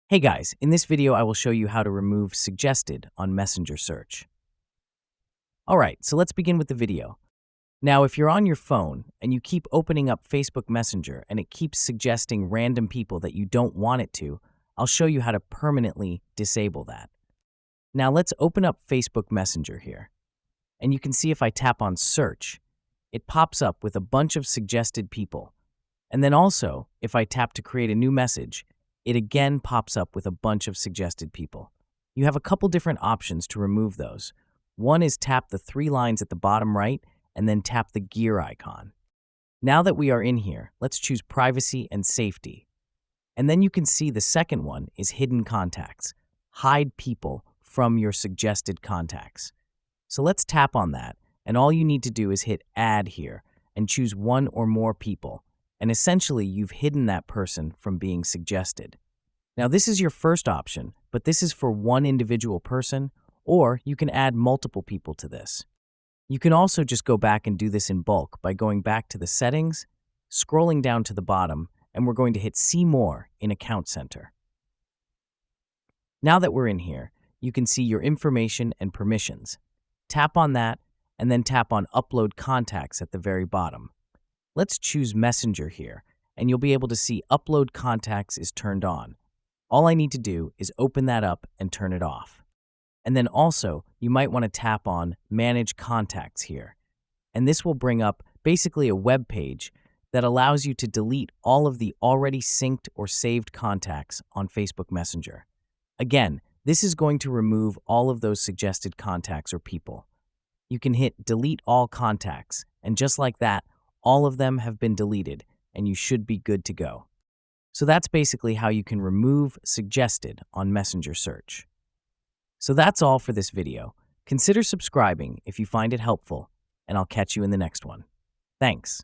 Hey guys, in this video I will show you how to remove suggested on Messenger search. Alright, so let's begin with the video. Now if you're on your phone and you keep opening up Facebook Messenger and it keeps suggesting random people that you don't want it to, I'll show you how to permanently disable that. Now let's open up Facebook Messenger here. And you can see if I tap on search, it pops up with a bunch of suggested people. And then also, if I tap to create a new message, it again pops up with a bunch of suggested people. You have a couple different options to remove those. One is tap the three lines at the bottom right and then tap the gear icon. Now that we are in here, let's choose privacy and safety. And then you can see the second one is hidden contacts. Hide people from your suggested contacts. So let's tap on that, and all you need to do is hit add here and choose one or more people. And essentially, you've hidden that person from being suggested. Now, this is your first option, but this is for one individual person, or you can add multiple people to this. You can also just go back and do this in bulk by going back to the settings, scrolling down to the bottom, and we're going to hit See More in Account Center. Now that we're in here, you can see your information and permissions. Tap on that, and then tap on Upload Contacts at the very bottom. Let's choose Messenger here, and you'll be able to see Upload Contacts is turned on. All I need to do is open that up and turn it off. And then also, you might want to tap on Manage Contacts here. And this will bring up basically a web page that allows you to delete all of the already synced or saved contacts on Facebook Messenger. Again, this is going to remove all of those suggested contacts or people. You can hit Delete All Contacts, and just like that, all of them have been deleted, and you should be good to go. So that's basically how you can remove suggested on Messenger search. So that's all for this video. Consider subscribing if you find it helpful, and I'll catch you in the next one. Thanks.